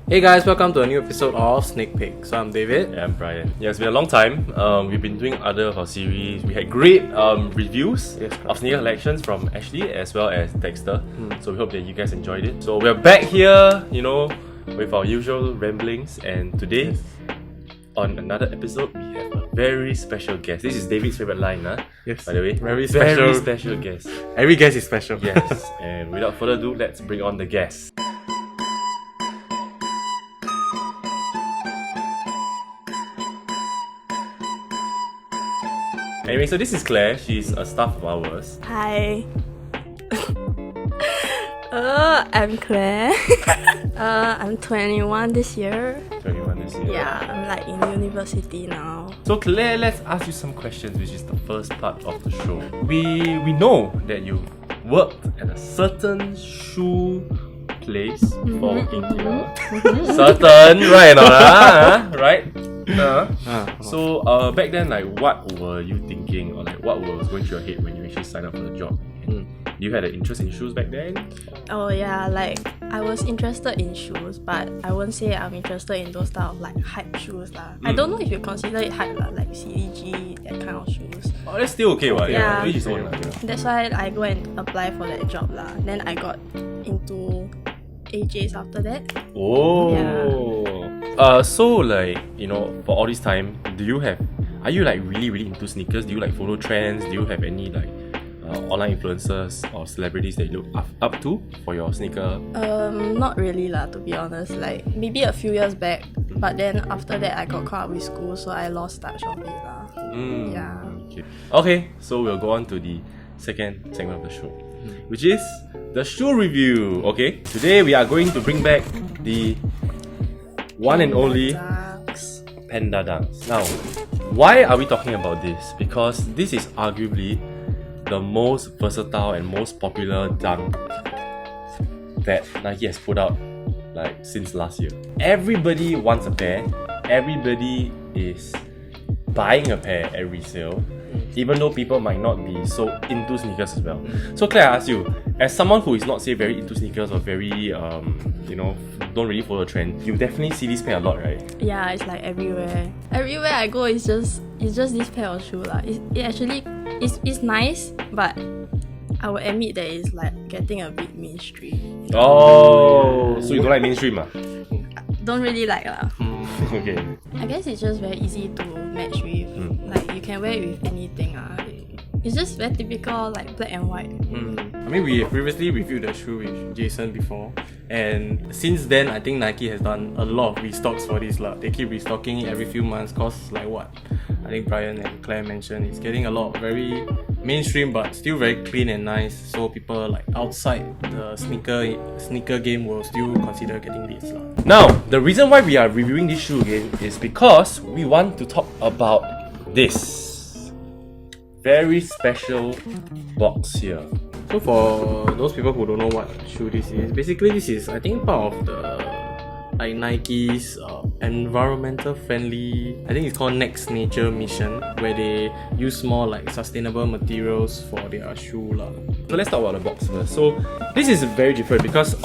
Hey guys, welcome to a new episode of Sneak Peek. So I'm David. Yeah, I'm Brian. Yeah, it's been a long time. We've been doing other of our series. We had great reviews of sneaker collections from Ashley as well as Dexter. So we hope that you guys enjoyed it. So we're back here, with our usual ramblings. And today, on another episode, we have a very special guest. This is David's favorite line, Yes. by the way. Very special. Very special guest. Every guest is special. Yes. And without further ado, let's bring on the guest. Anyway, so this is Claire. She's a staff of ours. Hi. I'm Claire. I'm 21 this year. 21 this year. Yeah, I'm like in university now. So Claire, let's ask you some questions, which is the first part of the show. We know that you worked at a certain shoe place before working here. Certain, right or not? Right? So back then, like, what were you thinking, or like what was going through your head when you actually signed up for the job? You had an interest in shoes back then? Oh yeah, like I was interested in shoes, but I won't say I'm interested in those type of like hype shoes lah. I don't know if you consider it hype lah, like CDG, that kind of shoes. Oh, that's still okay, right? Yeah. Each his own, lah. That's why I go and apply for that job lah. Then I got into AJs after that. Oh. Yeah. So like, for all this time, are you like really into sneakers? Do you like follow trends? Do you have any like online influencers or celebrities that you look up to for your sneaker? Not really lah, to be honest. Like maybe a few years back, but then after that I got caught up with school, so I lost touch of it lah. Yeah. Okay, so we'll go on to the second segment of the show, which is the shoe review. Okay, today we are going to bring back the one and only Ducks. Panda Dunks. Now, why are we talking about this? Because this is arguably the most versatile and most popular dunk that Nike has put out like since last year. Everybody wants a pair. Everybody is buying a pair at resale, even though people might not be so into sneakers as well. So Claire, I ask you, as someone who is not say very into sneakers or very don't really follow the trend, you definitely see this pair a lot, right? Yeah, it's like everywhere. Everywhere I go, it's just this pair of shoe lah. It actually it's nice, but I will admit that it's like getting a bit mainstream. Oh, so you don't like mainstream, Don't really like lah. Okay. I guess it's just very easy to match with. Like you can wear it with anything. It's just very typical, like black and white. I mean, we previously reviewed the shoe with Jason before, and since then, I think Nike has done a lot of restocks for this lah. They keep restocking it every few months, cause like what I think Brian and Claire mentioned, it's getting a lot of very mainstream but still very clean and nice. So people like outside the sneaker game will still consider getting this lah. Now, the reason why we are reviewing this shoe again is because we want to talk about this very special box here. So for those people who don't know what shoe this is, basically this is, I think, part of the like Nike's environmental friendly, I think it's called Next Nature mission, where they use more like sustainable materials for their shoe lah. So let's talk about the box first. So this is very different because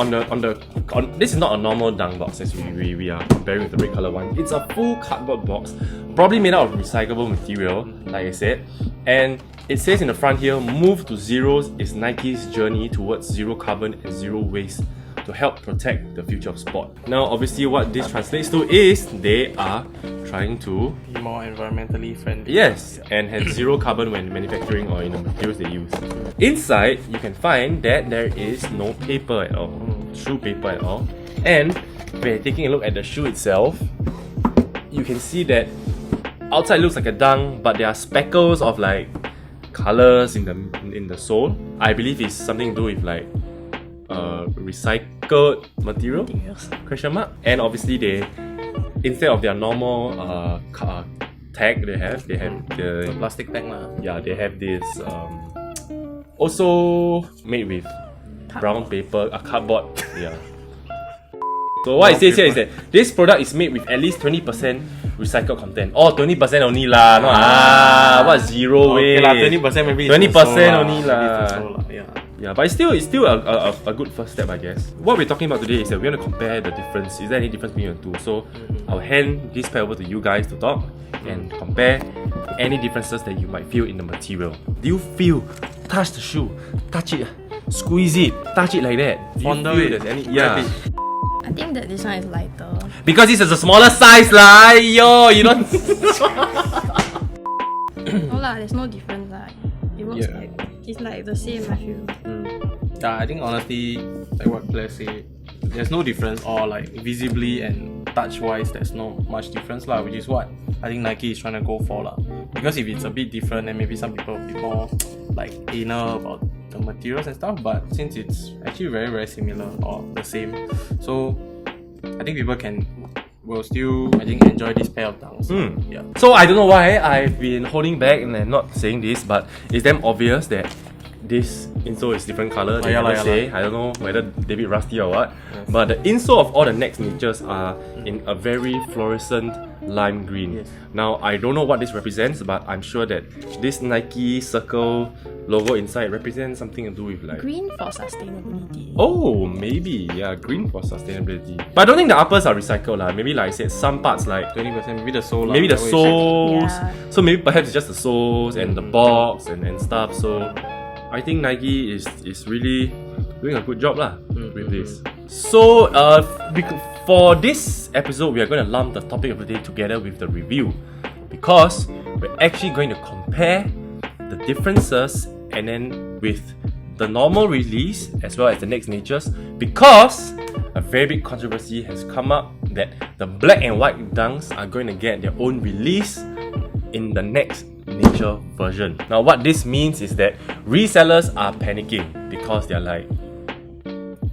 this is not a normal dunk box as we are comparing with the red color one. It's a full cardboard box, probably made out of recyclable material, like I said. And it says in the front here, "Move to Zero is Nike's journey towards zero carbon and zero waste to help protect the future of sport." Now, obviously, what this translates to is they are trying to Be more environmentally friendly. yes, and have zero carbon when manufacturing or in the materials they use. Inside, you can find that there is no paper at all, shoe paper at all. And when taking a look at the shoe itself, you can see that outside looks like a dunk, but there are speckles of like colors in the sole. I believe it's something to do with like recycled material? Question mark. And obviously they, instead of their normal tag they have the plastic tag lah. yeah, they have this also made with brown paper, cardboard. Yeah. So what it says here is that this product is made with at least 20% recycled content. Oh, 20% only lah. No, what zero way. Okay lah, 20% maybe. 20% only lah. Yeah. Yeah, but it's still a good first step, I guess. What we're talking about today is that we want to compare the difference. Is there any difference between the two? So I'll hand this pair over to you guys to talk and compare any differences that you might feel in the material. Do you feel? Touch the shoe, touch it, squeeze it, touch it like that. Do you Fondle feel it, there's any? grab Yeah. it. I think that this one is lighter. Because this is a smaller size lah, yo, you don't. No lah, there's no difference lah. It looks Yeah. like it's like the same, I feel. Yeah, I think honestly, like what Claire said, there's no difference, or like visibly and touch wise, there's not much difference lah, which is what I think Nike is trying to go for lah. Because if it's a bit different, then maybe some people will be more like anal about the materials and stuff. But since it's actually very very similar or the same, so I think people will still, I think, enjoy this pair of dunks. Yeah. So I don't know why I've been holding back and I'm not saying this, but it's damn obvious that this insole is different color. They never say. I don't know whether they be rusty or what. Yes. But the insole of all the next natures are in a very fluorescent lime green. Yes. Now I don't know what this represents, but I'm sure that this Nike circle logo inside represents something to do with like Green for sustainability. oh, maybe, yeah, green for sustainability. But I don't think the uppers are recycled lah. Maybe like I said, some parts like 20%, maybe the sole lah, maybe the that way. soles. Yeah. So maybe perhaps it's just the soles and the box and stuff. So I think Nike is really doing a good job lah with this. So for this episode, we are going to lump the topic of the day together with the review, because we're actually going to compare the differences and then with the normal release as well as the next natures, because a very big controversy has come up that the black and white dunks are going to get their own release in the next nature version. Now what this means is that resellers are panicking because they're like,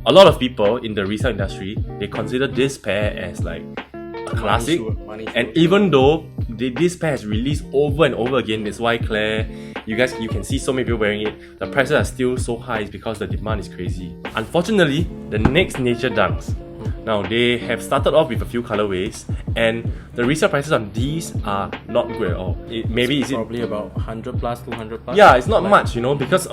a lot of people in the resale industry, they consider this pair as like a classic, Money and shoot. even though this pair has released over and over again, that's why Claire, you can see so many people wearing it, the prices are still so high is because the demand is crazy. Unfortunately, the next nature dunks, now they have started off with a few colorways, and the resale prices on these are not good at all. Probably about 100 plus, 200 plus. Yeah, it's not Like, much, because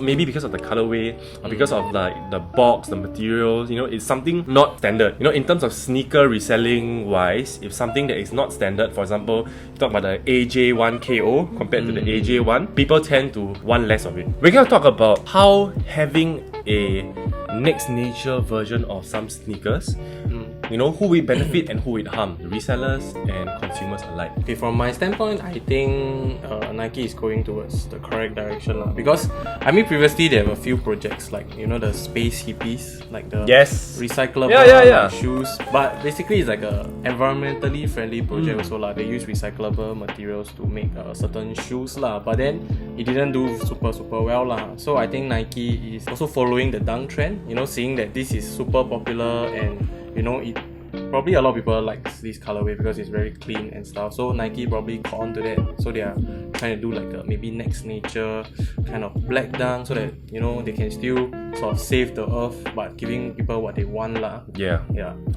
of the colorway or because of like the box, the materials, it's something not standard. In terms of sneaker reselling wise, if something that is not standard, for example, you talk about the AJ1 KO compared to the AJ1, people tend to want less of it. We're gonna talk about how having a next nature version of some sneakers, who will benefit and who will harm, the resellers and consumers alike. Okay, from my standpoint, I think Nike is going towards the correct direction lah. Because I mean, previously they have a few projects like the space hippies, like the recyclable Yeah. shoes. But basically, it's like a environmentally friendly project also lah. They use recyclable materials to make certain shoes lah. But then it didn't do super well lah. So I think Nike is also following the dunk trend. Seeing that this is super popular and it probably a lot of people like this colorway because it's very clean and stuff. So Nike probably caught on to that. So they are trying to do like a maybe next nature kind of black dunk, so that they can still sort of save the earth but giving people what they want lah. Yeah.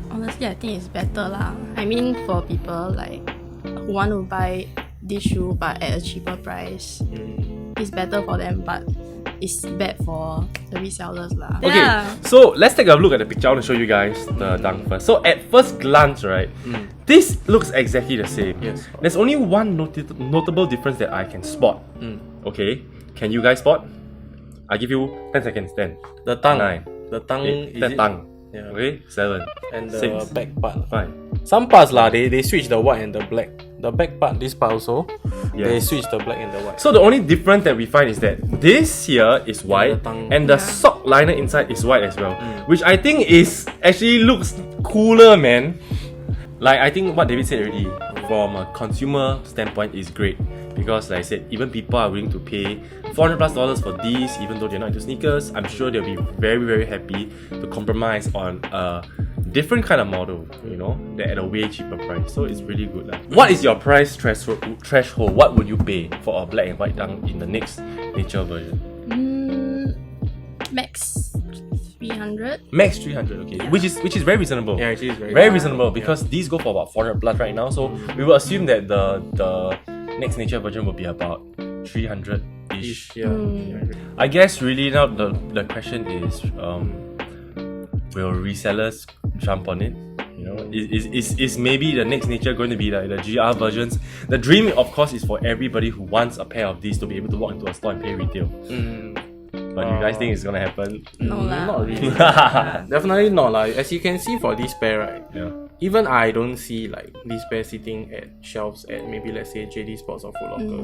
Honestly, I think it's better lah. I mean, for people like who want to buy this shoe but at a cheaper price, it's better for them, but it's bad for the resellers lah. Okay, so let's take a look at the picture. I want to show you guys the dunk first. So at first glance, right, this looks exactly the same. Yes. There's only one notable difference that I can spot. Okay, can you guys spot? I'll give you 10 seconds. 10, The tongue, 9, the tongue, 8, is 10 it? tongue. Yeah. Okay, 7, And the 6, back part. 5. Some parts lah, they switch the white and the black. The back part, this part also, they switch the black and the white. So the only difference that we find is that this here is white the tongue. and the sock liner inside is white as well, which I think is actually looks cooler, man. Like I think what David said already, from a consumer standpoint is great, because like I said, even people are willing to pay $400 plus for these, even though they're not into sneakers. I'm sure they'll be very very happy to compromise on a different kind of model, that at a way cheaper price. So it's really good lah. What is your price threshold? What would you pay for a black and white dunk in the next nature version? Max 300. Max 300, okay, which is very reasonable. Yeah, it is very reasonable, because these go for about 400 plus right now. So we will assume that the next nature version will be about 300 ish. Yeah. I guess really now the question is, will resellers jump on it? You know, is maybe the next nature going to be like the GR versions? The dream, of course, is for everybody who wants a pair of these to be able to walk into a store and pay retail. But you guys think it's gonna happen? No lah. Not really. Definitely not lah. As you can see for this pair, right? Yeah. Even I don't see like this pair sitting at shelves at maybe let's say JD Sports or Foot Locker.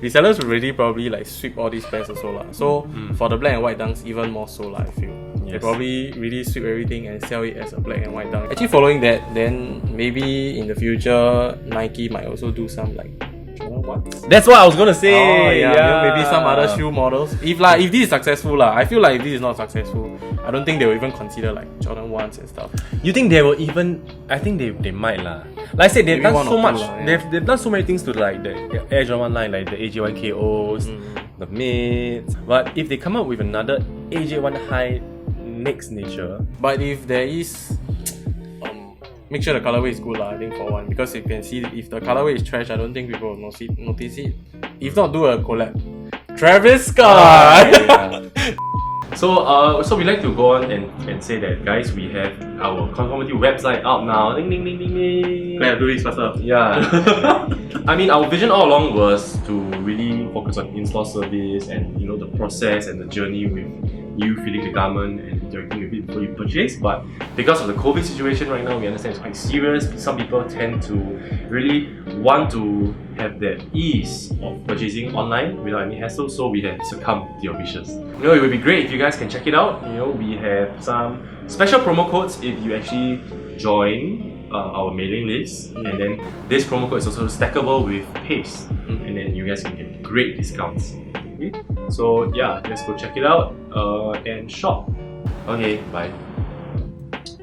Resellers will really probably like sweep all these pairs also lah. So for the black and white dunks, even more so lah, I feel. They probably really sweep everything and sell it as a black and white dunk. Actually following that, then maybe in the future Nike might also do some like Jordan 1s. That's what I was gonna say. Oh yeah, maybe some other shoe models. If this is successful lah, I feel like if this is not successful, I don't think they will even consider like Jordan 1s and stuff. You think they will even? I think they might lah. Like I said, they've Maybe done so much. They've done so many things to like the Air Jordan 1 line, like the AJ1 KOs, the mids. But if they come up with another AJ1 high next nature, But if there is, make sure the colorway is good lah, I think for one. Because you can see if the colorway is trash, I don't think people will notice it. If not, do a collab. Travis Scott! So we like to go on and say that, guys, we have our Conformity website out now. Ding ding ding ding ding. Let's do this faster. Yeah. I mean, our vision all along was to really focus on in-store service and the process and the journey with you feeling the garment and interacting with it before you purchase. But because of the COVID situation right now, we understand it's quite serious. Some people tend to really want to have that ease of purchasing online without any hassle, so we have succumbed to your wishes. It would be great if you guys can check it out. We have some special promo codes if you actually join our mailing list, and then this promo code is also stackable with Paste, and then you guys can get great discounts. Okay? So yeah, let's go check it out and shop. Okay, bye.